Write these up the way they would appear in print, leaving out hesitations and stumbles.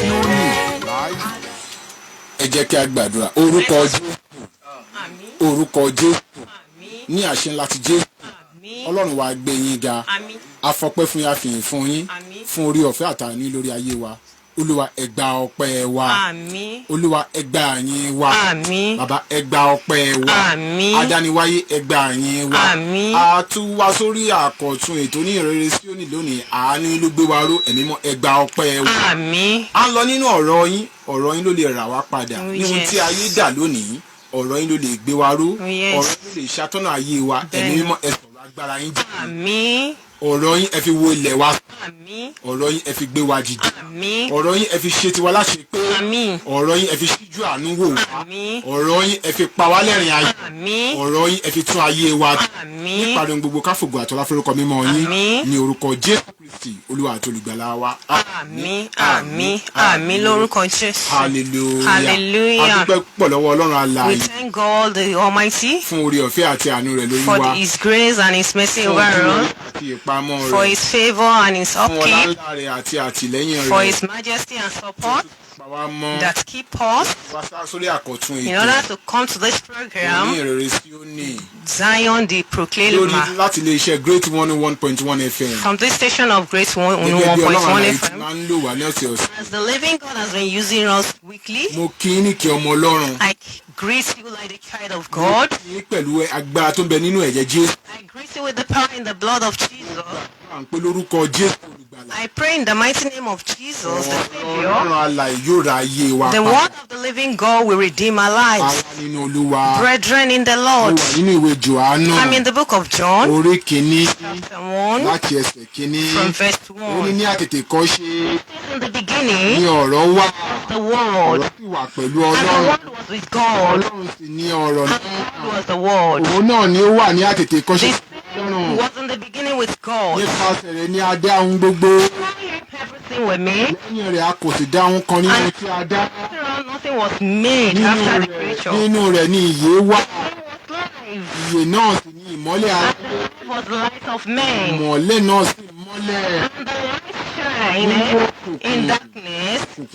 Sioni live. Ẹ jẹ́ kí a gbàdúrà orúkọ Jésù, orúkọ Jésù, ní àṣẹ ńlá ti Jésù. Ọlọ́run wa gbé yín ga, afọpẹ́ fún yín, àfihàn fún yín fún orí ọ̀fẹ́ àtàní lórí ayé wa. Olúwa ẹ gba ọpẹ́ wa, Olúwa ẹ gba yín wa, bàbá ẹ gba ọpẹ́ wa, adániwáyé ẹ gba yín wa. A tún wá sórí àkọ̀tun ètò Onihinrere Sioni lónìí, àánú ló gbé wa ró, ẹ̀mí mọ́ ẹ gba ọpẹ́ wa. A ń lọ nínú ọ̀rọ̀ yín ló lè rà wá padà ní ohun tí ayé dà lónìí. Ọ̀rọ̀ yín ló lè gbé wa ró, ọ̀rọ̀ yín ló lè ṣàtọ́nà ayé wa, ẹ̀mí mọ́ ẹ sọ̀rọ̀ agbára yín jẹ́. Ọ̀rọ̀ yín ẹ fi wo ilẹ̀ wa, ọ̀rọ̀ yín ẹ fi gbé wa dìde, ọ̀rọ̀ yín ẹ fi ṣe tiwa láṣẹ pé, ọ̀rọ̀ yín ẹ fi ṣíjú àánú wò wá, ọ̀rọ̀ yín ẹ fi pa wá lẹ́rìn ayọ̀, ọ̀rọ̀ yín ẹ fi tún ayé wa nípàdé gbogbo káfògbò àtọ́lá forúkọ mímọ́ yín ní orúkọ Jésù Kristi Olúwa àti olùgbàlà wa. Àmín lórúkọ Jésù. Hallelujah. A dúpẹ́ púpọ̀ lọ́wọ́ Ọlọ́run alààyè. We thank God the Almighty fún orí ọ̀fẹ́ àti àánú rẹ̀ lórí wa. for His grace and His mercy over us, for His favor and His upkeep, for His majesty and support that keep us in order to come to this program, Zion the Proclaimer, Great 101.1 FM. from this station of Great 101.1 FM. As the living God has been using us weekly, I greet you like the child of God. I greet you with the power in the blood of Jesus. I pray in the mighty name of Jesus, the Savior. The word of the living God will redeem our lives. Brethren in the Lord, I'm in the book of John, chapter 1, from verse 1. In the beginning, the Word, and the Word was with God, and the Word was the Word. This was in the beginning with God. Everything was made, and nothing was made after the creature. And was the light of men, and the light shined in darkness, and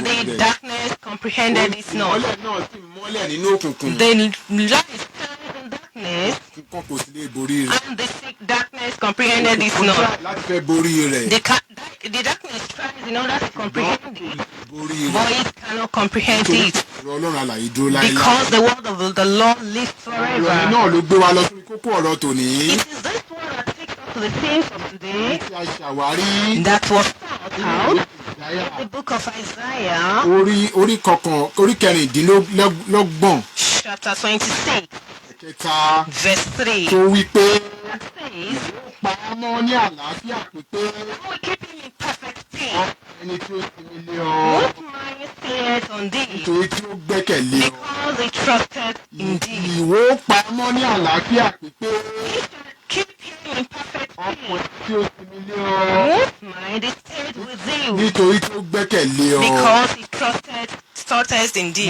the darkness comprehended it not. The light shines in darkness, and the thick darkness comprehended it not. The darkness tries in order to comprehend it, but it cannot comprehend it, because the word of the Lord lives forever. It is this word that takes us to the things of today that was found out in the book of Isaiah, chapter 26, verse 3. That says, I will keep him in perfect peace, whose mind stayeth on thee, because he trusted in thee. He shall keep him in perfect peace, whose mind is stayed with thee, because he trusted in thee.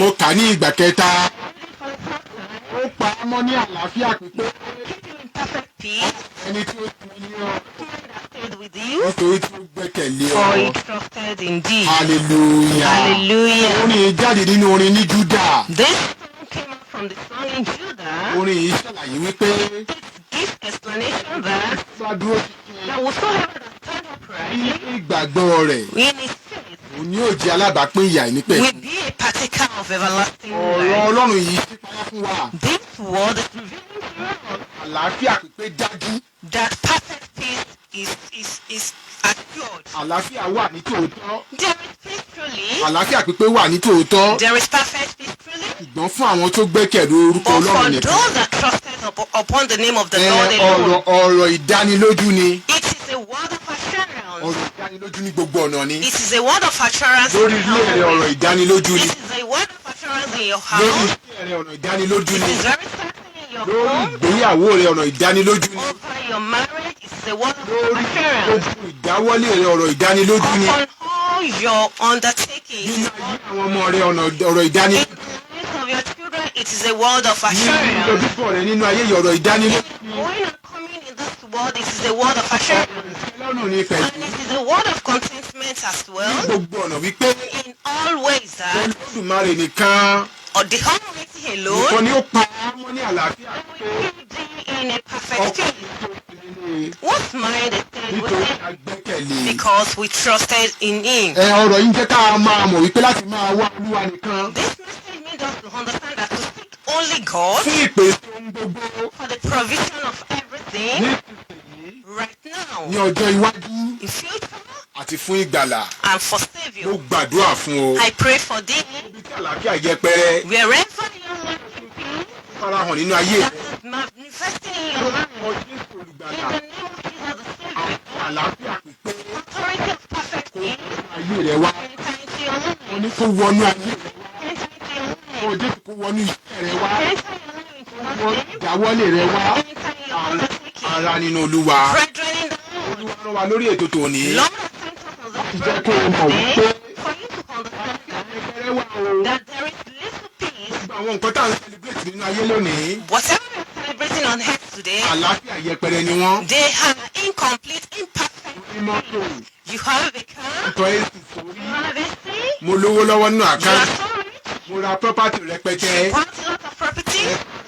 Keep him in perfect peace, with you, for he trusted in thee. Hallelujah. This song came out from the song in Judah. It gives explanation that whosoever that stand uprightly in his faith will be a partaker of everlasting life. This word is revealing to us that perfect peace is assured. There is peace truly. There is perfect peace truly. But for those that trusted upon the name of the Lord alone, it is a word of assurance. It is a word of assurance in your home. It is a word of assurance in your house. It is very certain in your home. Over your marriage, it is a word of assurance. Upon all your undertakings, in the lives of your children, it is a word of assurance. Going and coming in this world, it is a word of assurance. And it is a word of contentment statement as well. gbogbo ọ̀nà wípé In all ways that Olódùmarè nìkan or the Almighty nìkan alone ni ó pa á mọ́ ní àlàáfíà will keep thee in a perfect ọkàn peace. Whose mind is stayed nítorí with him? agbẹ́kẹ̀lé. Because we trusted in him. ọ̀rọ̀ yìí ń jẹ́ ká máa mọ̀ wípé láti máa wá Olúwa nìkan This message made us to understand that to seek only God fún ìpèsè ohun gbogbo for the provision of everything nísinsìnyí right now, ní ọjọ́ iwájú in future, àti fún ìgbàlà. and for mo Savior. gbàdúrà fún o. I pray for thee, níbi tí àlàáfíà yẹpẹrẹ wherever your life is, farahàn nínú ayé that rẹ. is manifesting in your life, ọmọ Jésù in olùgbàlà the name of Jesus the Savior, àlàáfíà pípé authority of perfect peace, ayé rẹ wá. enter into your mo life, ní kó wọnú ayé rẹ wá. enter into your ọmọ life, Jésù kó wọnú iṣẹ́ rẹ wá. enter your life into wọ́n nothing, dáwọ́lé rẹ wá. enter in your undertaking. ara nínú Olúwa. Brethren in the Lord, Olúwa rán wa lórí ètò tòní. Lord has sent us on this jẹ́ kó o program mọ̀ today wípé for you to understand ẹgbẹ̀rẹ̀ wà o. that there is little peace. gbogbo àwọn nǹkan tá à ń celebrate nínú ayé lónìí. Whatever we are celebrating on earth today, àlàáfíà yẹpẹrẹ ni wọ́n. they are incomplete, imperfect. ní mọ́tò You have a car, ìtọ́ èsì sórí. you have a seat, mo lówó lọ́wọ́ nínú you are àkáǹtì. so rich, mo ra property rẹpẹtẹ. you bought a lot of property.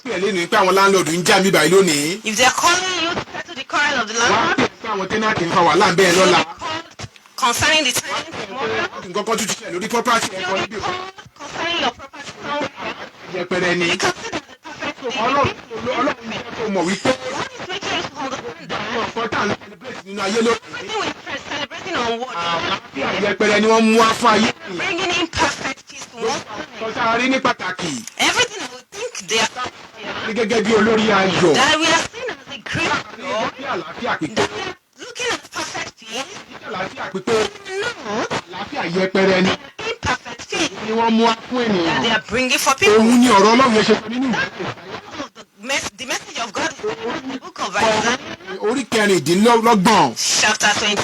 pẹ̀ lẹ́nu pé àwọn láńlọ́ọ̀dù ń já mi báyìí lónìí. If they are calling you to settle the quarrel of the wá landlord, pè pé àwọn tẹ́nàtì ń fa wàhálà ń bẹ́ẹ̀ you'll lọ́la. be called concerning the tenant tomorrow, nǹkan kan tún ti ṣẹlẹ̀ lórí property ẹ̀kọ́ you'll níbi be called concerning your property somewhere. yẹpẹrẹ ni. You consider the perfect thing. Ọlọ́run jẹ́ kó mọ̀ wípé God is making you to understand that ọ̀pọ̀ tá à ń celebrate nínú ayé lónìí. everything we're celebrating on what àlàáfíà yẹpẹrẹ ni wọ́n mú wá fún ayé. bringing in perfect peace to us. ọ̀tá rí ní pàtàkì Everything that we think they are ní gẹ́gẹ́ bí olórí ayọ̀. that we are seen as a great God, ní àlàáfíà pípé. that we are looking at perfect peace, ní àlàáfíà pípé. no, àlàáfíà yẹpẹrẹ ni imperfect peace ni wọ́n mú wá fún that ènìyàn. they are bringing for people. òun ni ọ̀rọ̀ Ọlọ́run yẹn ṣe sọ nínú ìwé. The message of God is in the book of Isaiah, orí kẹrìndínlọ́gbọ̀n chapter 22,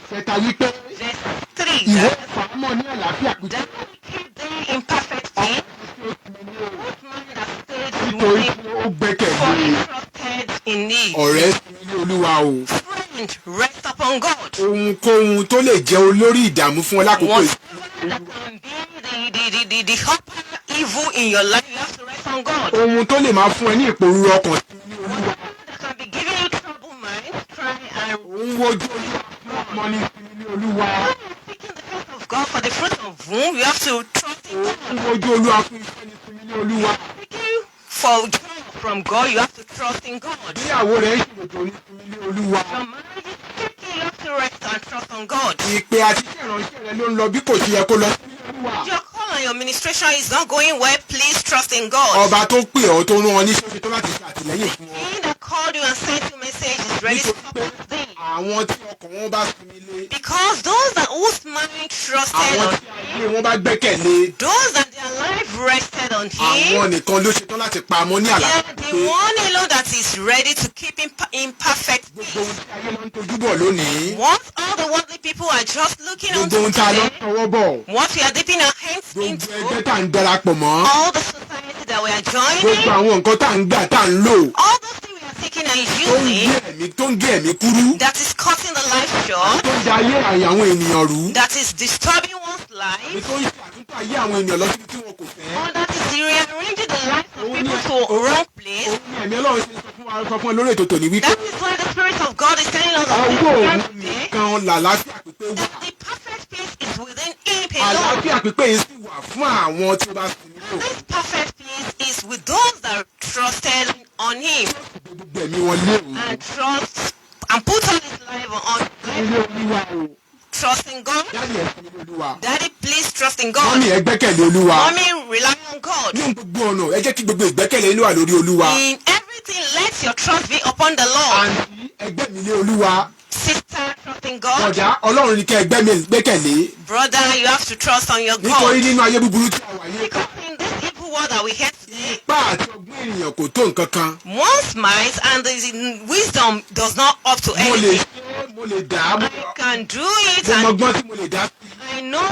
kẹta wípé verse 3. ìwọ That fàámọ̀ ní àlàáfíà pípé. that will keep them in perfect peace. Whose mind has stayed nítorí with tí me, ó for gbẹ́kẹ̀lé he trusted in thee. ọ̀rẹ́ sí ilé Olúwa o. Friend, rest upon God. ohunkóhun tó lè jẹ́ olórí ìdààmú fún ọ lákòókò yìí. Whatever that can be the upper evil in your life, you have to rest on God. ohun tó lè máa fún ẹ ní ìpòrúru ọkàn sí ilé Olúwa. That can be giving you trouble mind, cry and òun wojú Olúwa fún ọmọ ní ilé Olúwa. seeking the face of God for the fruit of whom you have to trust in God. òun wojú Olúwa fún iṣẹ́ ní ilé Olúwa. Seeking for joy from God, you have to trust in God. ìgbéyàwó rẹ̀ ń ṣètò ní ilé Olúwa. Your marriage is shaky, you have to rest and trust on God. ìpè àti iṣẹ́ ìránṣẹ́ rẹ ló ń lọ bí kò ṣe yẹ kó lọ sí ilé Olúwa. Your call on your ministration is not going well, please trust in God. ọba tó pè ọ́ tó rán ọ níṣẹ́ ṣe tó láti ṣe àtìlẹ́yìn fún ọ. He that called you and sent you message is ready to support thee. àwọn tí ọkàn wọn bá sinmi lé. Because those that whose mind trusted àwọn on tí ayé wọn bá gbẹ́kẹ̀lé. those that their life rested on him, àwọn nìkan ló ṣetán láti pa àmọ́ ní they àlàáfíà are the one alone that is ready to keep in perfect gbogbo peace. ohun tí ayé máa ń tojú bọ̀ lónìí. What all the worldly people are just looking gbogbo onto ohun tá a lọ today, tọwọ́ bọ̀. what we are dipping our hands gbogbo into, ẹgbẹ́ tá à ń darapọ̀ mọ́. all the society that we are gbogbo joining, àwọn nǹkan tá à ń gbà tá à ń lò. all those things we are taking and using, tó ń gé ẹ̀mí kúrú. that is cutting the life short, tó ń da ayé àyè àwọn ènìyàn rú. that is disturbing one's èyí life, tó ń ṣe àtúntò ayé àwọn ènìyàn lọ síbi tí wọn kò fẹ́. or that is rearranging the lives of people to a wrong place. òun ni ẹ̀mí Ọlọ́run ṣe sọ fún ẹ lórí ètò tòní wípé. That is why the Spirit of God is telling us ọwọ́ that òun today, nìkan làlàáfíà pípé wà. that the perfect peace is within Him alone. àlàáfíà pípé yìí sì wà fún àwọn tí ó bá sinmi lò. This perfect peace is with those that trusted on Him gbogbo ẹ̀mí wọn lé òun. and trust and put all His life on ilé Olúwa o. trust in God. Dáàdì ẹ̀ sinmi lé Olúwa. Daddy, please trust in Mọ́mì God. ẹ gbẹ́kẹ̀lé Olúwa. Mommy, rely on God. ní gbogbo ọ̀nà ẹ jẹ́ kí gbogbo ìgbẹ́kẹ̀lé inú wà lórí Olúwa. In everything, let your trust be upon the Lord. àǹtí ẹgbẹ́ mi lé Olúwa. Sister, trust in God. ọ̀dà Ọlọ́run ní kẹ́ ẹgbẹ́ mi gbẹ́kẹ̀lé. Brother, you have to trust on your nítorí God. nínú ayé búburú tí a wà yìí. Because in this evil world that we have today, ipá àti ọgbọ́n ènìyàn kò tó nǹkan kan. one's might and the wisdom does not up to mo lè anything. ṣe mo lè dá mo I can do it mọ and ọgbọ́n tí mo lè dá sí. I know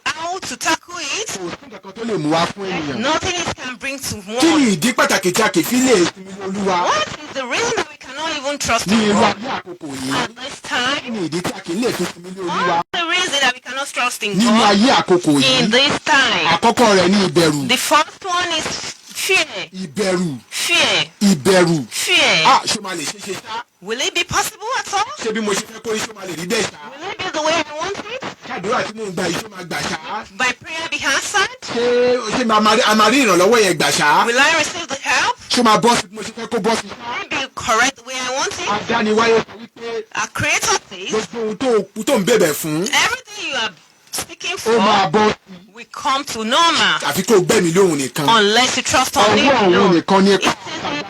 how to tackle it. kò sí nǹkan kan tó lè mú wá fún ènìyàn. Nothing it can bring to kí one. ni ìdí pàtàkì tí a kì í fi lè sinmi lé Olúwa? What is the reason that we cannot even trust ní in irú God. ayé àkókò yìí. At this time, ní ìdí tí a kì í lè fi sinmi ní Olúwa. what's the reason that we cannot trust in nínú God ayé àkókò in yìí. this time? àkọ́kọ́ rẹ̀ ní ìbẹ̀rù. The first one is fear. ìbẹ̀rù. Fear. ìbẹ̀rù. Fear. ṣé máa lè ṣe ṣe ṣá. Will it be possible at all? ṣé bí mo ṣe fẹ́ kó iṣẹ́ máa lè rí bẹ́ẹ̀ ṣá. Will it be the way I want it? ṣàdúrà tí mò ń gba iṣẹ́ máa gbà ṣá. By prayer be answered? ṣé a máa rí ìrànlọ́wọ́ yẹn gbà ṣá. Will I receive the help? ṣé máa bọ́ sí bí mo ṣe fẹ́ kó bọ́ sí. Will it be correct the way I want it? adániwáyé sọ wípé Our Creator says, gbogbo ohun tó ń bẹ̀bẹ̀ fún. everything you are seeking ó máa for bọ́ sí. will come to normal àfi kó gbẹ̀mí lóhùn nìkan. unless you trust on Him ọwọ́ òun alone. It nìkan ní says,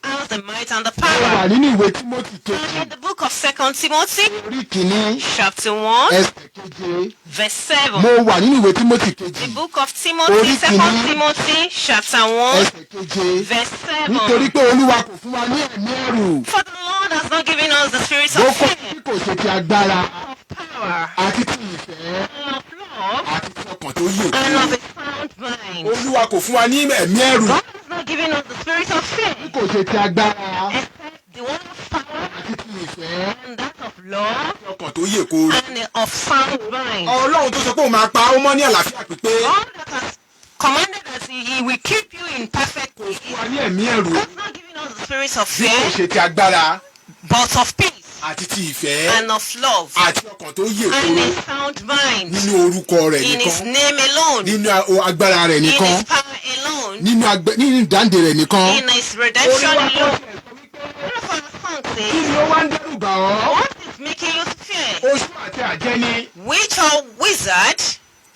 "As the might and the ó wà power." nínú ìwé Tímótì kejì In the book of 2 Timothy, orí kìíní chapter 1, ẹsẹ̀ keje. verse 7. mo wà nínú ìwé Tímótì The kejì book of Timothy, Orí 2 kìíní. Timothy, chapter 1, ẹsẹ̀ keje. verse 7. nítorí pé Olúwa kò fún wa ní ẹ̀mí ẹ̀rù. For the Lord has not given us the spirit ó of kọ́ fear, tí kò ṣe ti agbára of power, àti ti ìfẹ́ and of love, àti ti ọkàn tó yè. and of a sound mind. Olúwa kò fún wa ní ẹ̀mí ẹ̀rù. God has not given us the spirit of fear, tí kò ṣe ti agbára except the one of power, àti ti ìfẹ́ and that of love, àti ọkàn tó yè kóró. and of sound mind. Ọlọ́run tó sọ pé òun máa pa ó mọ́ ní àlàáfíà pípé. God that has commanded that He will keep you in perfect peace. fún wa ní ẹ̀mí ẹ̀rù. God has not given us the spirit of tí kò fear, ṣe ti agbára but of peace, àti ti ìfẹ́ and of love, àti ọkàn tó yè and kóró. a sound mind. nínú orúkọ rẹ̀ In His nìkan. name alone, nínú agbára rẹ̀ in nìkan. His power alone, nínú ìdáǹdè rẹ̀ nìkan. in His redemption Olúwa tó alone. ṣe sọ wípé One of our songs kí says, ni ó wá ń dẹ́rù bà ọ́. what is making you fear? oṣù àti àjẹni. Witch or wizard?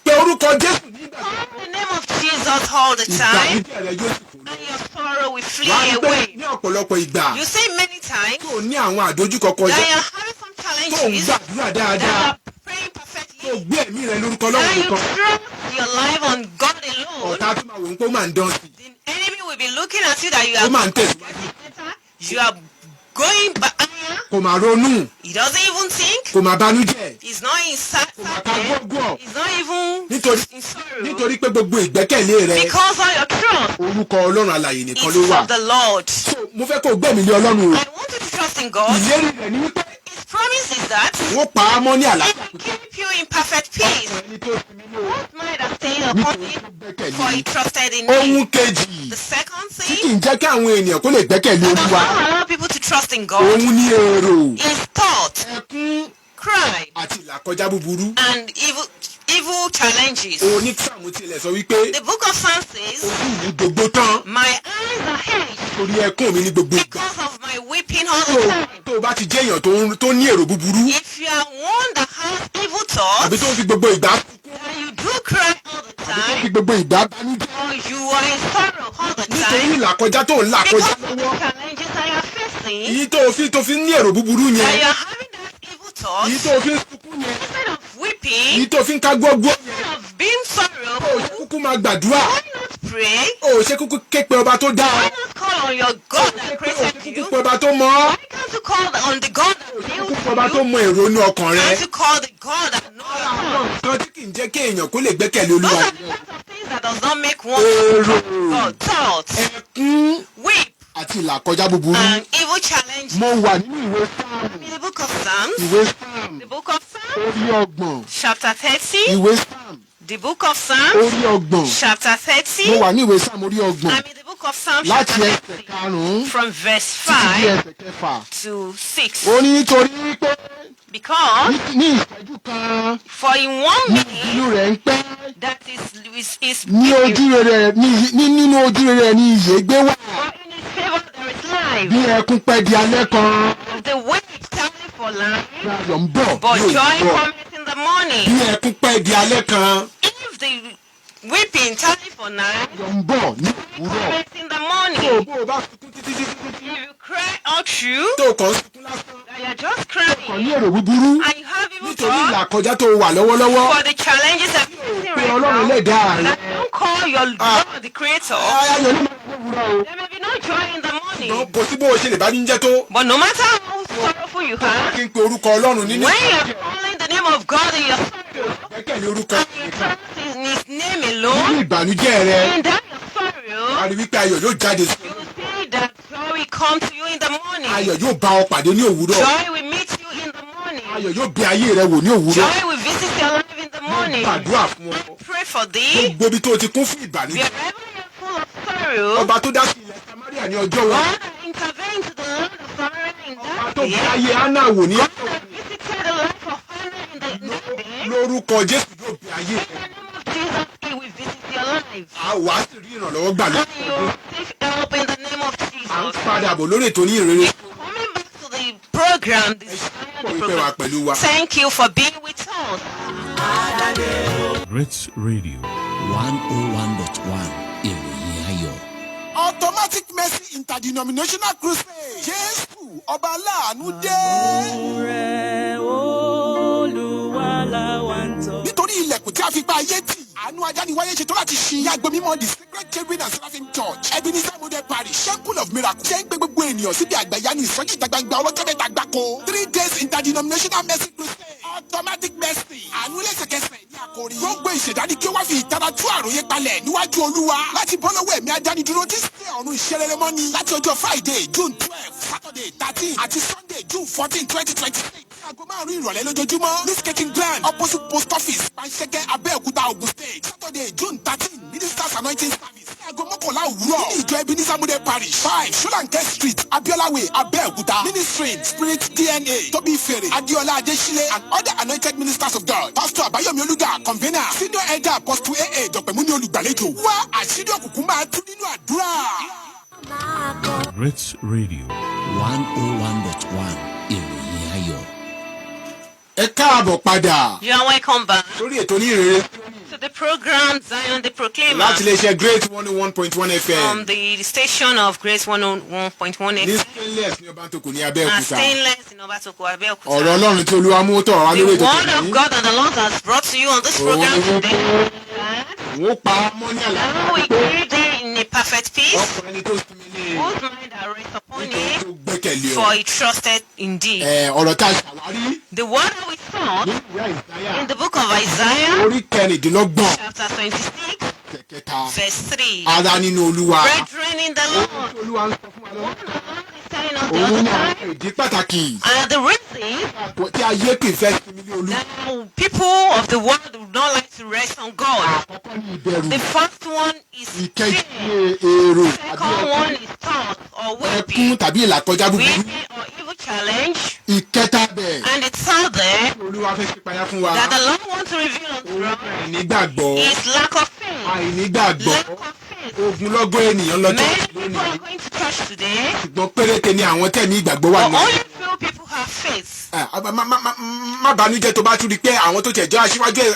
pé orúkọ Jésù nígbà Call the name of Jesus all the time, ìgbàlódé rẹ̀ yóò sì kú. and your sorrow will flee wàá rí pé away. ní ọ̀pọ̀lọpọ̀ ìgbà You say many times tó ní àwọn àdójúkọ kọjá that you're having some tó ń challenges, gbàdúrà that dáadáa you're praying tó perfectly, gbé ẹ̀mí rẹ̀ lórúkọ that Ọlọ́run you nìkan. trust your life on God alone. ọ̀tá tó máa wò ó pé ó máa ń dán sí i. The enemy will be looking at you that you ó are máa ń tẹ̀síwájú. better. You are going back. kò máa ronú. He doesn't even think. kò máa banújẹ́. He's not in kò máa ká sadness. gbọ́gbọ́. He's not even nítorí in sorrow. nítorí pé gbogbo ìgbẹ́kẹ̀lé rẹ̀ Because all your trust orúkọ Ọlọ́run alààyè nìkan is ló wà. of the Lord. So, mo fẹ́ kó o gbẹ̀mí lé Ọlọ́run o. I want you to trust in God. ìlérí rẹ̀ ni wípé His promise is that wọ́n pa á mọ́ ní He àlàáfíà will keep you in perfect peace. ẹni tó sinmi ní o. What might have stayed upon nítorí tó him, for he gbẹ́kẹ̀lé. trusted in me. ohun kejì The second tí kì thing í jẹ́ kí àwọn ènìyàn kó lè gbẹ́kẹ̀lé that does Olúwa not allow people to trust in God òun ní èrò is thought, ẹkún cry, àti ìlàkọjá búburú. and evil challenges. onísàmù tilẹ̀ sọ wípé The book of Psalms says, ojú mi gbogbo tán my eyes are hedged torí ẹkún mi ní gbogbo ìgbà. because of my weeping all the time. tó o bá ti jẹ́ èèyàn tó ní èrò búburú If you are one that has evil àbí thoughts, tó ń fi gbogbo ìgbà and you do cry all the àbí tó ń fi time, gbogbo ìgbà banújẹ́ or you are in sorrow all the nítorí time, ìlàkọjá tó ń là kọjá because of the lọ́wọ́ challenges that you are facing, èyí tó fi ní èrò búburú that yẹn you are having that evil èyí thoughts, tó fi ń sunkún yẹn instead of èyí weeping, tó fi ń ká gbọ́gbọ́ yẹn instead of being ó ṣe sorrowful, kúkú máa gbàdúrà why not pray? ó ṣe kúkú képe ọba tó dá Why ọ not call on your God that ó ṣe created kúkú you? pe ọba tó mọ̀ ọ́ Why can't you call on the God that ó ṣe built kúkú pe ọba tó you? mọ èrò inú ọkàn rẹ. Can't you call the God that knows your heart? nǹkan tí kì í jẹ́ kí èèyàn kó lè gbẹ́kẹ̀lé Those Olúwa are the types of things that does not make one èrò God. Thoughts, ẹkún weep, àti ìlàkọjá búburú. and evil challenges. mo wà nínú ìwé Sáàmù In the book of Psalms, ìwé Sáàmù the book of Psalms, orí ọgbọ̀n chapter 30, ìwé Sáàmù the book of Psalms, orí ọgbọ̀n chapter mo 30, wà ní ìwé Sáàmù orí ọgbọ̀n I'm in the book of Psalms, láti chapter ẹsẹ̀ 30, karùn-ún from verse títí dé 5 ẹsẹ̀ kẹfà. to 6. ó ní nítorí pé Because ní ìṣẹ́jú kan for in 1 ní minute, inú rẹ̀ ń pẹ́ that is ní ojú rere nínú ojú rere ní ìyè gbé wà for in his favor there is life. bí ẹkún pẹ́ di alẹ́ kan The wait time for life, bí ayọ̀ ń bọ̀ but yóò joy bọ̀ cometh in the morning. bí ẹkún pẹ́ di alẹ́ kan If the weeping time for night, ayọ̀ ń bọ̀ ní òwúrọ̀. cometh in the tó o morning. bó o bá sunkún títí If you cry out through, tó o kàn ń sunkún lásán that you are just kàn crying, ní èrò búburú and you have evil nítorí thoughts ìlàkọjá tó o wà lọ́wọ́lọ́wọ́ for the challenges that you're facing pé right Ọlọ́run lè now, dá àárẹ̀. that don't call your God the Creator. ayọ̀ ló máa ń wúra o. There may be no joy in the morning, kò sí bó o ṣe lè bá ní jẹ́ tó but no matter how sorrowful you are, kí n pe orúkọ Ọlọ́run nínú when you're calling the name of God in your sorrow, ìgbẹ́kẹ̀lé orúkọ and you trust in His name nínú alone, ìbànújẹ́ rẹ in that your sorrow, a rí wípé ayọ̀ yóò jáde sí you will see that joy will come to you in the morning. Ayọ̀ yóò bá ọ pàdé ní òwúrọ̀. Joy will meet you in the morning. Ayọ̀ yóò bẹ̀ ayé rẹ wò ní òwúrọ̀. Joy will visit your life in the morning. Gbàdúrà fún ọ. Pray for thee. Gbogbo ibi tó ti kún fún ìbànújẹ́. Wherever you're full of sorrow, Ọba tó dá sí ilẹ̀ Samaria ní ọjọ́ wọn. God intervened to the land of Samaria in Ọba that tó day. bẹ̀ ayé Hánà wò ní. God visited the life of Hannah in that day. Lórúkọ Jésù yóò bẹ̀ ayé rẹ. In the name of Jesus, He will visit your life. A wàá sì rí ìrànlọ́wọ́ gbà lọ. And you will receive help in the name of À ń Jesus. padà bọ̀ lórí ètò Onihinrere. Coming back to the program, this Ìpè wà pẹ̀lú wa. thank you for being with us. Great Radio 101.1 ìròyìn ayọ̀. Automatic Mercy Interdenominational Crusade. Jésù ọba aláàánú dé. Nítorí ilẹ̀kùn tí a fi pa ayé tì. Àánú ajániwáyé ṣetán láti ṣí. Yàgbọ́ mímọ́ the Sacred Cherubim and Seraphim Church. Ebenezer Model Parish. Temple of Miracle. Ṣé ń gbé gbogbo ènìyàn síbi àgbàyanu ìsọjí ìta gbangba ọlọ́jọ́ mẹ́ta gbáko. 3 days Interdenominational Mercy Crusade. Automatic Mercy. Àánú lẹ́sẹ̀kẹsẹ̀ ní àkórí. Gbogbo ìṣẹ̀dá kí ó wá fi ìtara tú àròyé palẹ̀ níwájú Olúwa. Láti bọ́ lọ́wọ́ ẹ̀mí adánidúró tí sí ọ̀run ìṣẹ́rẹ́rẹ́ mọ́ni. Láti ọjọ́ Friday June 12, Saturday 13 àti Sunday June 14, 2026. Aago 5 ìrọ̀lẹ́ lójoojúmọ́. Ní skating ground opposite post office Panṣẹ́kẹ́ Abẹ́òkúta Ogun State. Saturday June 13 Ministers Anointing Service. Aago 11 òwúrọ̀. Ní ìjọ Ebenezer Model Parish 5 Ṣọ́láńkẹ́ Street Abiola Way Abẹ́òkúta. Ministry Spirit DNA Tóbi Fèrè Adéọlá Adéṣílẹ̀ and other anointed ministers of God. Pastor Abayomi Olúga convener. Senior elder Apostle AA Dọ̀pẹ̀mú ní olùgbàlejò. Wá àṣírí òkùnkùn máa tú nínú àdúrà. Great Radio 101.1 ìròyìn ayọ̀. Ẹ káàbọ̀ padà. You are welcome back Lórí ètò Onihinrere. to the program Zion the Proclaimer Láti iléeṣẹ́ Great 101.1 FM. from the station of Grace 101.1 Ní FM. Stainless ní Ọbántòkò ní And Abẹ́òkúta. stainless in Obatoko Abeokuta. Ọ̀rọ̀ Ọlọ́run tí Olúwa mú tọ̀ wá lórí The ètò word of God that the Lord has brought to you on this program today. Wọ́n pa á mọ́ ní àlàáfíà. Now we keep thee in a perfect peace, Ọkùnrin tó sinmi lé whose mind are rest upon nítorí tó him, gbẹ́kẹ̀lé ọ. for he trusted indeed. Ọ̀rọ̀ tá a ṣàwárí The word that we saw nínú ìwé Àìsáyà in the book of Isaiah, orí kẹrìndínlọ́gbọ̀n chapter 26, kẹ̀kẹta. verse 3. Ara nínú Olúwa. Brethren in the Lord, Olúwa ń sọ fún wa lọ́wọ́. what the Lord is telling us the Òun other ní àwọn time, ìdí pàtàkì and the reason tí ayé kì í fẹ́ sinmi lé Olúwa. that people of the world do not like to rest on God. Àkọ́kọ́ ní ìbẹ̀rù. The first one is Ìkejì fear. ní èrò Second one is thought or ẹkún weeping, tàbí ìlàkọjá búburú. weeping or evil challenge. Ìkẹta bẹ̀. And the third there Olúwa fẹ́ ṣípayá fún wa. that the Lord wants to reveal unto us Àìnígbàgbọ́. is lack of faith. Àìnígbàgbọ́. Lack of faith. Ogunlọ́gọ̀ ènìyàn lọ Many church people lónìí. are going to church today, Ṣùgbọ́n péréte ni àwọn tẹ̀mí ìgbàgbọ́ wà but nínú. only few people have faith. Má bànújẹ́ tó bá tún rí i pé àwọn tó tẹ̀jọ́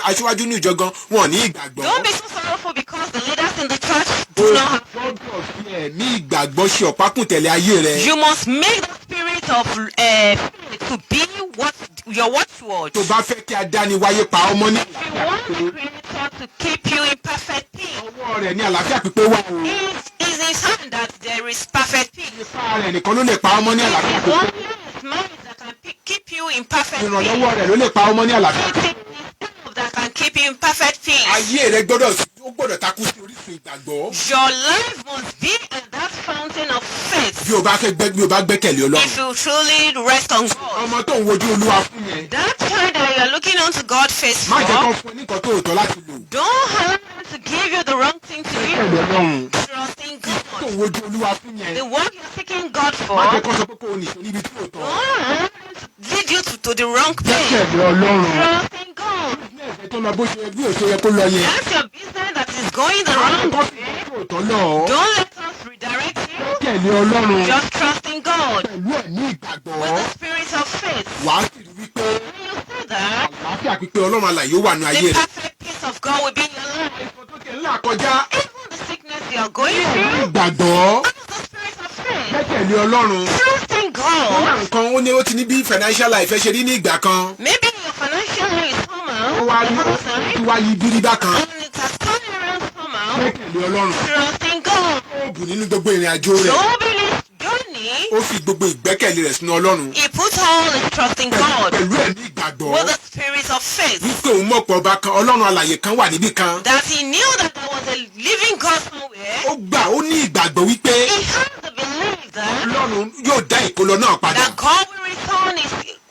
aṣíwájú ní ìjọ gan wọn ní ìgbàgbọ́. Don't be so sorrowful because the leaders in the church do not have faith. Gbọ́dọ̀ fi ẹ̀mí ìgbàgbọ́ ṣe ọ̀pákùntẹ̀lẹ̀ ayé rẹ. You must make the spirit of faith to be what your watchword. Tó bá fẹ́ kí adániwáyé pa ọmọ ní. If you want the Creator to keep you in perfect peace, Ọwọ́ rẹ̀ ní àlàáfíà pípé wà o. it is in His hand that there is perfect peace. Ipá rẹ̀ nìkan ló lè pa ọmọ ní àlàáfíà It is pípé. only His mind that can keep you in perfect peace. Ìrànlọ́wọ́ rẹ̀ ló lè pa ọmọ ní àlàáfíà It pípé. is His help that can keep you in perfect peace. Ayé rẹ gbọ́dọ̀ takú sí orísun ìgbàgbọ́. Your life must be at that fountain of faith. Bí o bá gbẹ́kẹ̀lé Ọlọ́run. If you truly rest on God. Ọmọ tó ń wojú Olúwa fún yẹn. That child that you are looking unto God face Má jẹ́ kán for, fún ẹ ní nǹkan tó tọ́ láti lò. don't allow them to give you the wrong thing to Gbẹ́kẹ̀lé do. Ọlọ́run. Trust in Tó ń God. wojú Olúwa fún yẹn. The work you're seeking God for, Má jẹ́ don't kán sọ pé kò ní ìṣó níbi tí ò tọ́. allow them to lead you to the wrong place. Gbẹ́kẹ̀lé Ọlọ́run. Trust in God. Ẹ tó lọ bí ó ṣe yẹ kó lọ yẹn. That's your business that is going the Àwọn wrong nǹkan way. tí ò tọ́ lọ. Don't let us redirect you. Gbẹ́kẹ̀lé Ọlọ́run. Just trust in God Pẹ̀lú ẹ̀mí ìgbàgbọ́. with the spirit of faith. Wàá sì rí wípé When you say that, àlàáfíà pípé Ọlọ́run alààyè ó wà ní ayé the rẹ̀. perfect peace of God will be in your life. Ẹ̀sọ́ tó tẹ̀ ńlá kọjá. Even the sickness you are going Ẹ̀mí through, ìgbàgbọ́. that's the spirit of faith. Gbẹ́kẹ̀lé Ọlọ́run. Trust in Nígbà God. nǹkan ó ti ní bí financial life ẹ ṣe rí ní ìgbà kan. Maybe your financial life is Ó somehow, wá rí and wá yí bíríbá kan. it has turned around somehow. Gbẹ́kẹ̀lé Ọlọ́run. Trust in God. Ó bù nínú gbogbo ìrìn àjò rẹ̀. Nobody journey, Ó fi gbogbo ìgbẹ́kẹ̀lé rẹ̀ sínú Ọlọ́run. he put all his trust in God Pẹ̀lú ẹ̀mí ìgbàgbọ́. with the spirit of faith. Wípé òun mọ̀ pé ọba kan Ọlọ́run alààyè kan wà níbì kan. That he knew that there was a living God somewhere. Ó gbà ó ní ìgbàgbọ́ wípé He had the belief that Ọlọ́run yóò dá ìkólọ náà padà. that God will return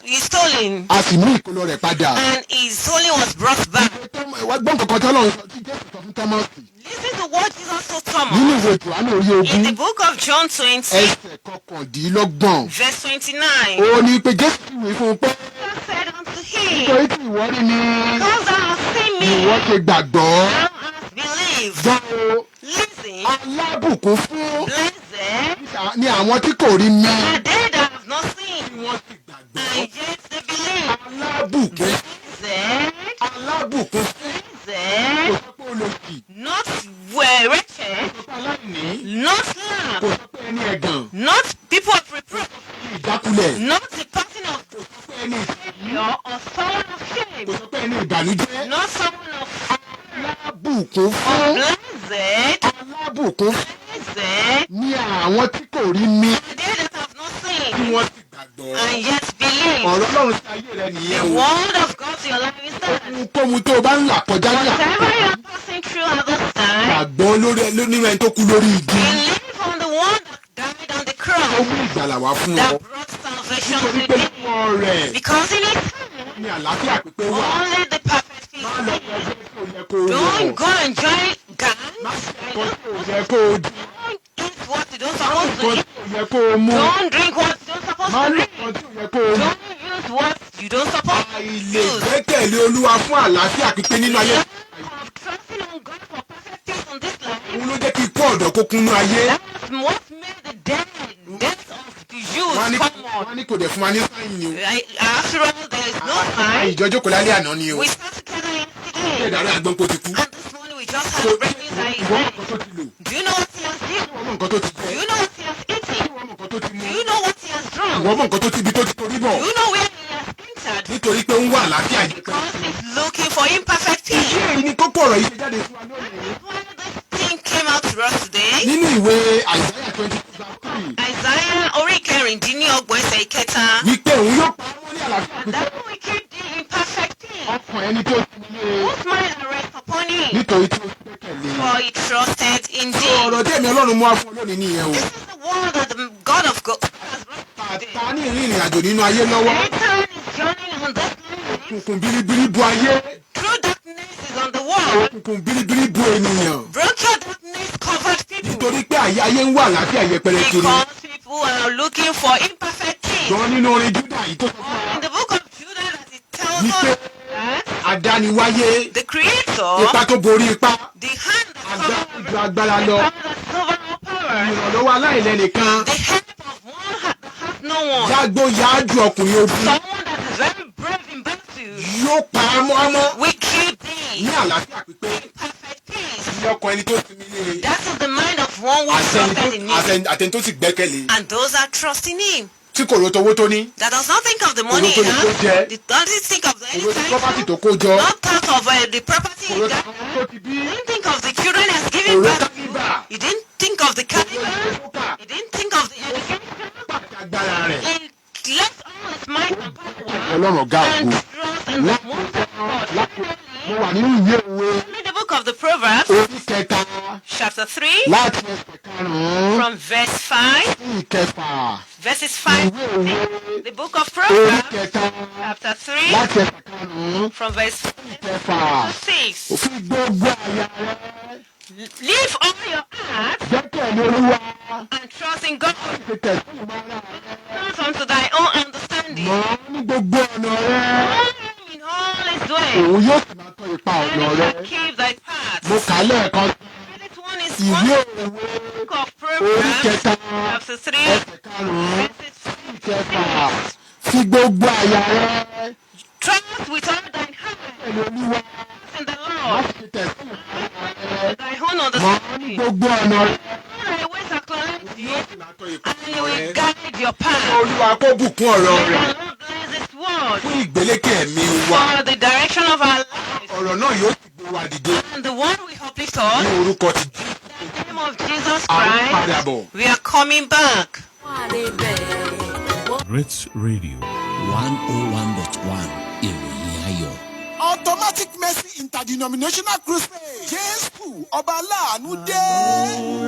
his stolen. A sì mú ìkólọ rẹ̀ padà. And his stolen was brought back. Wá gbọ́n kankan tí Ọlọ́run sọ tí Jésù sọ fún Tọ́mọ́sì. Listen to what Jesus told Nínú Thomas ìwé Jòhánù orí in ogún. the book of John 20, Ẹsẹ̀ kọkàndínlọ́gbọ̀n. verse 29. Ó ní pé Jésù sì wí fún un pé. Jesus said unto him, Nítorí tí ìwọ rí mi. because thou hast seen me, Ìwọ ṣe gbàgbọ́. thou hast believed. Gbọ́ o. Listen, Alábùkún fún. blessed Ní àwọn tí kò rí mi. are they that have not seen, Wọ́n sì gbàgbọ́. and yet they believe. Alábùkún. Blessed, Alábùkún fún. blessed, Kò sọ pé olókì. not wretched, Kò sọ pé aláìní. not Kò lack, sọ pé ẹni ẹ̀gàn. not people of reproof, Ìjákulẹ̀. not the person of Kò sọ pé ẹni failure or someone of kò shame, sọ pé ẹni ìbànújẹ́. not someone of Alábùkún fún. blessed, Alábùkún fún. blessed, Ní àwọn tí kò rí mi. are they that have not Tí seen, wọ́n sì gbàgbọ́. and yet believe. Ọ̀rọ̀ Ọlọ́run sí ayé rẹ The nìyẹn o. word of God to your life is that Ohunkóhun tó o bá ń là kọjá ní whatever àkókò. you are passing through at this time, Gbàgbọ́ nínú ẹni tó kú lórí igi. believe on the one that died on the Ó cross mú ìgbàlà wá fún ọ. that brought salvation Nítorí to pé thee. fún rẹ̀ Because in his time, ní àlàáfíà pípé wà. only the perfect Má peace. lọ wọ ẹgbẹ́ tó yẹ kó o Don't lọ. go and join Má gangs. ṣe nǹkan tó yẹ kó o di. Don't eat what you don't supposed to Nǹkan eat. tó yẹ kó o mú. Don't drink what you don't supposed Má to lọ drink. nǹkan tó yẹ kó o mú. Don't use what you don't supposed to Àìlè use. gbẹ́kẹ̀lé Olúwa fún àlàáfíà pípé nínú ayé. Of trusting on God for perfect peace on this life. Òun ló jẹ́ kí ikú ọ̀dọ́ kó kúnnú ayé. That's what made the death of the youth Wọ́n common. ní kò dẹ̀ fún wa ní sáyìn ni o. After all, there is no sign. Ìjọ jókòó lálẹ́ àná ni o. We sat together Ilé yesterday, ìdarí àgbọn kò ti kú. and this morning we just had a break news that he Ìwọ́n mọ̀ died. nǹkan tó ti lò. Do you know what he has eaten? Ìwọ́n mọ̀ nǹkan tó ti Do jẹ. you know what he has eaten? Ìwọ́n mọ̀ nǹkan tó ti mú. Do you know what he has drunk? Ìwọ́n mọ̀ nǹkan tó ti ibi tó ti torí bọ̀. Do you know where he has entered? Nítorí pé ń wà àlàáfíà yìí. Because he's looking for imperfect peace. Ìṣe èyí ni kókó ọ̀rọ̀ yìí ṣe jáde fún wa lónìí. Why this thing came out to us today? Nínú ìwé Àìsáyà 23 Isaiah orí kẹrìndínlọ́gbọ̀n ẹsẹ̀ ìkẹta. wípé òun yóò pa wọ́n ní àlàáfíà pípé. That will keep thee in perfect peace. Ọkàn ẹni tó ti ní e Whose mind will rest upon him? nítorí tí ó ti gbẹ́kẹ̀lé. For he trusted in thee. Ọ̀rọ̀ tí èmi Ọlọ́run mú wá fún ọ lónìí nìyẹn o. This is the word that the God of God has brought today. Ta ní ìrìn àjò nínú ayé lọ́wọ́. Satan is journeying on this planet. Òkùnkùn biribiri bu ayé. True darkness is on the world. Òkùnkùn biribiri bu ènìyàn. Broken darkness covered people. Nítorí pé ayé ń wà àlàáfíà yẹpẹrẹ kiri. Because people are looking for imperfect peace. Gan nínú orin Júdà yìí tó sọ fún wa. In the book of Judah that it tells Wípé us that adániwáyé the Creator, ipa tó borí ipá the hand that covers ju agbára lọ. the power that over all power, Ìrànlọ́wọ́ aláìlẹ́nìkan. the help of one that has no one, Yágbó yáájú ọkùnrin ogun. someone that is very brave in battle, Yóò pa á mọ́ we kill thee ní àlàáfíà pípé. in perfect peace. Ní ọkàn ẹni tó sinmi ní That is the mind of one who trusted in him, àtẹni tó sì gbẹ́kẹ̀lé. and those that trust in him. Tí kò ro towó tó ní. That does not think of the money he Kò ro tó ní kó jẹ. has, it doesn't think of Kò any ro ti property tó title, kó jọ. not thought of the property Kò he ro ti got. àwọn tó ti bí. He didn't think of the children he has Kò given ro birth kábíbà. to. He didn't think of the caliber. Kò He didn't think of the education. pàtàkì agbára rẹ̀. He left all his mind and power Ọlọ́run ọ̀gá and ògo. trust in the one God. Mo wà nínú ìwé òwe Read the book of the Proverbs, orí kẹta chapter 3, láti ẹsẹ̀ karùn-ún from verse 5, sí ìkẹfà. verses 5 Ìwé to òwe 6. The book of orí Proverbs, kẹta chapter 3, láti ẹsẹ̀ karùn-ún from verse sí ìkẹfà. 6. Òfin gbogbo àyà rẹ̀ Leave all your heart gbẹ́kẹ̀lé Olúwa. and trust in God. Tètè sí ìmọ̀ràn rẹ̀. Not unto thy own understanding. Mọ̀ ní gbogbo ọ̀nà rẹ̀. Know him in all his ways, Òun yóò sì máa tọ́ ipa and ọ̀nà he rẹ̀. shall keep thy paths. Mo kà á lẹ́ẹ̀kan This one is ìwé one òwe book of orí Proverbs, kẹta chapter 3, ẹsẹ̀ karùn-ún verses sí ìkẹfà. Fi gbogbo àyà rẹ̀ Trust with all thine heart pẹ̀lú Olúwa. in the Má Lord, sì tẹ̀ sí ìmọ̀ràn rẹ̀. with thy own Mọ̀ ní understanding. gbogbo ọ̀nà rẹ̀. All thy ways acknowledge thee, Yóò sì máa tọ́ ipa and he ọ̀nà will rẹ̀. guide your path. Olúwa kó bùkún ọ̀rọ̀ May rẹ̀ the Lord bless his word fún ìgbélékè ẹ̀mí wa. for the direction of our lives, Ọ̀rọ̀ náà yóò sì gbé wa dìde and the one we uplift ní us. orúkọ ti Jésù. In the name of Jesus Àwọn padà Christ, bọ̀. we are coming back. Rich Radio. 101.1 ìròyìn ayọ̀. Automatic Mercy Interdenominational Crusade. Jésù ọba aláàánú dé.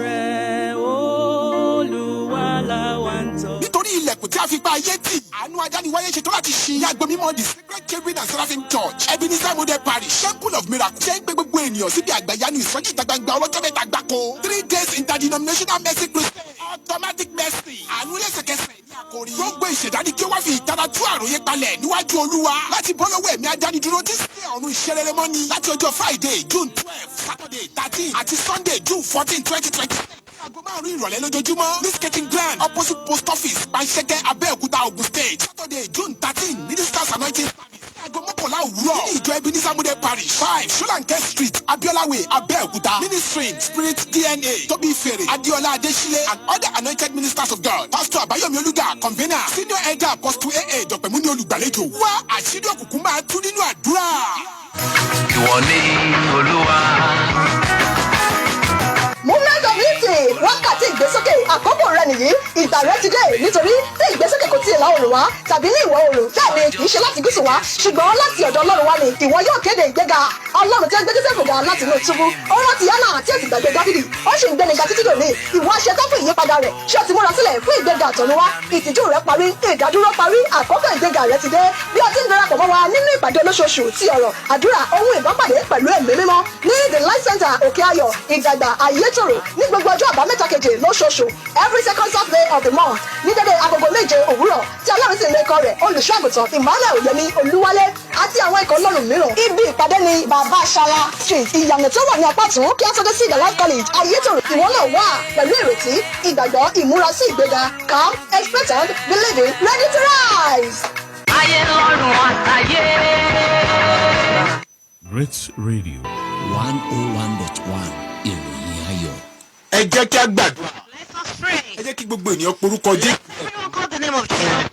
Rẹ̀ Olúwa la wà nítorí ilẹ̀kùn tí a fi gba ayé tì àánú adániwáyé ṣetán láti ṣí ní agbo mímọ́ the sacred cherubim and seraphim church Ebenezer model parish temple of miracle ṣe ń gbé gbogbo ènìyàn síbi àgbàyanu ìsọjí ìta gbangba ọlọ́jọ́ mẹ́ta gbáko 3 days interdenominational mercy crusade automatic mercy àánú lẹ́sẹ̀kẹsẹ̀ ní àkórí gbogbo ìṣẹ̀dání kí ó wá fi ìtara tú àròyé palẹ̀ níwájú olúwa láti bọ́ lọ́wọ́ ẹ̀mí adánidúró tí sí ọ̀run ìṣẹ́rẹ́rẹ́ mọ́ni láti ọjọ́ Friday June 12 Saturday 13 àti Sunday June 14 2020 aago 5 ìrọ̀lẹ́ lójoojúmọ́ ní skating ground opposite post office Panṣẹ́kẹ́ Abẹ́òkúta Ogun State Saturday June 13 ministers anointing service aago 11 òwúrọ̀ ní ìjọ Ebenezer model parish 5 Solanke street Abiola way Abẹ́òkúta ministry spirit DNA Tóbi Fèrè Adéọlá Adésílẹ̀ and other anointed ministers of God pastor Àbáyọ̀mí Olúga convener senior elder apostle AA Dọ̀pẹ̀mú ní olùgbàlejò wá àṣírí òkùnkùn máa tú nínú àdúrà. Ìwọ ni Olúwa. Movement of lifting wákàtí ìgbésókè àkókò rẹ nìyí ìgbà rẹ ti dé nítorí tí ìgbésókè kò tí ì la oòrùn wá tàbí ní ìwọ̀ oòrùn bẹ́ẹ̀ ni kì í ṣe láti gúúsù wá ṣùgbọ́n láti ọ̀dọ̀ Ọlọ́run wá ni ìwọ yóò kéde ìgbéga Ọlọ́run tí ó gbé Jósẹ́fù ga láti inú túbú ó rántí Hánà àti èsì gbàgbé Dáfídì ó sì ń gbéni ga títí dòní ìwọ ṣetán fún ìyípadà rẹ ṣé o ti múra sílẹ̀ fún ìgbéga àtọ̀runwá ìtìjú rẹ parí ìdádúró parí àkókò ìgbéga rẹ ti dé bí o ti ń darapọ̀ mọ́ wa nínú ìpàdé olóṣooṣù ti ọ̀rọ̀ àdúrà ohun ìbápàdé pẹ̀lú ẹ̀mí mímọ́ ní the life center òkè ayọ̀ ìdàgbà ayétòrò ní gbogbo ọjọ́ àbámẹ́ta keje lóṣooṣù every second Saturday of the month ní dédé agogo 7 òwúrọ̀ tí Ọlọ́run sì ń lé ikọ̀ rẹ̀ olùṣọ́ àgùntàn Emmanuel Oyemi Olúwalé àti àwọn ikọ̀ Ọlọ́run mìíràn ibi ìpàdé ni bàbá Ṣara street ìyànà tó wà ní apá tún kí á tó dé sí the life college ayétòrò ìwọ náà wà pẹ̀lú ìrètí ìgbàgbọ́ ìmúrasí ìgbéga come expectant believing ready to rise. Ayé lọ́run àtayé. Great Radio 101.1 ìròyìn ayọ̀. ẹ jẹ́ kí a gbàdúrà Let us pray. ẹ jẹ́ kí gbogbo ènìyàn porúkọ Jésù. Everyone call the name of Jesus.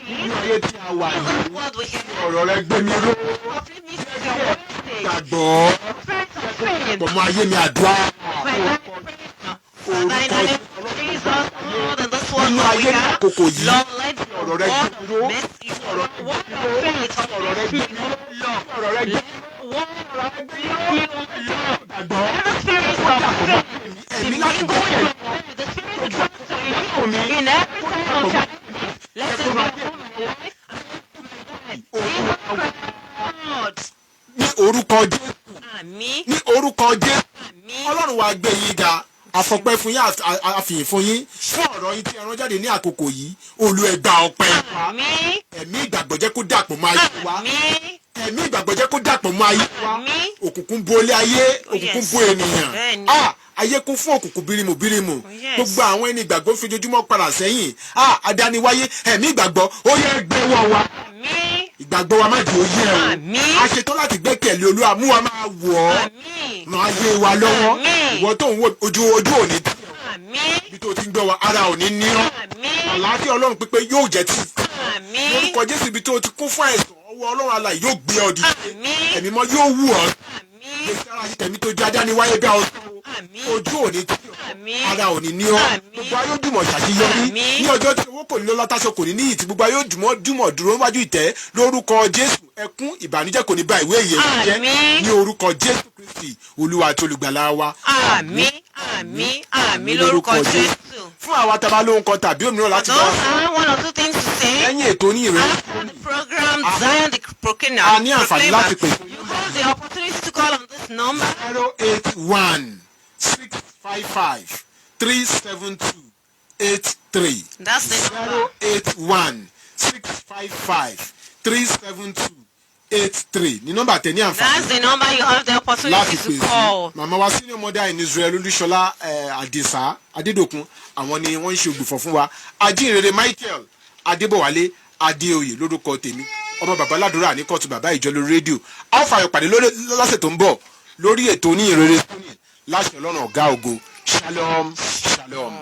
nínú ayé tí a wà yìí The word we hear. ọ̀rọ̀ rẹ gbé mi ró Complete me with your word today. gbàgbọ́ Spirit of faith. pọ̀ mọ́ ayé mi àdúrà Father, in the name of Jesus, Lord, in this world nínú that ayé we ní have, àkókò yìí Lord, let ọ̀rọ̀ your rẹ word gbé mi ró of mercy, word of faith, ọ̀rọ̀ rẹ gbé mi ró ọ̀rọ̀ rẹ gbé mi ró word of faith, gbàgbọ́ let the spirit of faith ẹ̀mí be láti going bọ́ on, the spirit of trust in you, in every time of time. Let it be upon my life. God. ní orúkọ Jésù Àmín. ní orúkọ Jésù Àmín. Ọlọ́run wa gbé yín ga àfọpẹ́ fún yín àfihàn fún yín fún ọ̀rọ̀ yín tí ẹ rán jáde ní àkókò yìí Olú ẹ gba ọpẹ́ wa Àmín. ẹ̀mí ìgbàgbọ́ jẹ́ kó dàpọ̀ mọ́ ayé wa Àmín. ẹ̀mí ìgbàgbọ́ jẹ́ kó dàpọ̀ mọ́ ayé wa Àmín. òkùnkùn bo ilé ayé òkùnkùn bo ènìyàn Bẹ́ẹ̀ni. ayé kún fún òkùnkùn bírímù bírímù Yes. gbogbo àwọn ẹni ìgbàgbọ́ fi ojoojúmọ́ padà sẹ́yìn adániwáyé ẹ̀mí ìgbàgbọ́ ó yẹ gbé wọ́ wa Àmín. ìgbàgbọ́ wa má di òye ẹ̀ o Àmín. a ṣetán láti gbẹ́kẹ̀lé Olúwa mú wa máa wọ̀ ọ́ Àmín. ràn ayé wa lọ́wọ́ Àmín. ìwọ tó ń wo ojú òní tí Àmín. ibi tó ti ń gbọ́ wa ara òní níran Àmín. àlàáfíà Ọlọ́run pípé yóò jẹ́ tì Àmín. lórúkọ Jésù ibi tó ti kún fún àìsàn ọwọ́ Ọlọ́run alààyè yóò gbé ọ dìde Àmín. ẹ̀mí mọ́ yóò wù ọ́ Àmín. gbèsè ara tẹ̀mí tó jẹ́ adániwáyé bí àwọn Àmín. ojú òní tí Àmín. ara òní ní ọ́ Àmín. gbogbo ayé òdùmọ̀ ṣàṣeyọrí Àmín. ní ọjọ́ tí owó kò ní lọ́lá táṣọ kò ní níyì tí gbogbo ayé òdùmọ̀ dúró níwájú ìtẹ́ lórúkọ Jésù ẹkún ìbànújẹ́ kò ní bá ìwé ìyè yìí jẹ́ Àmín. ní orúkọ Jésù Kristi Olúwa àti olùgbàlà wa. Àmín. Àmín. Àmín lórúkọ Jésù. fún àwa tá a bá lóhun kan tàbí òmíràn láti Those bá are one or two things to say. lẹ́yìn ètò Onihinrere After the program, Zion the Proclaimer. a ní àǹfààní láti pè You have the opportunity to call on this number. 081-655-372-83 That's the number. 081-655-372-83 ní nọ́mbà tẹ̀ ní That's àǹfààní the number you have the láti opportunity pè to sí call. màmá wa senior mother in Israel Olúṣọlá Àdìsá Adédòkun àwọn ni wọ́n ń ṣe ògbùfọ̀ fún wa Ajínrere Michael Adébọ̀wálé Adéoyè lórúkọ tèmi ọmọ bàbá ládùúrà ní kóòtù bàbá ìjọ lórí rédíò alfa ìpàdé lọ́sẹ̀ tó ń bọ̀ lórí ètò Onihinrere láṣẹ Ọlọ́run ọ̀gá ògo shalom shalom.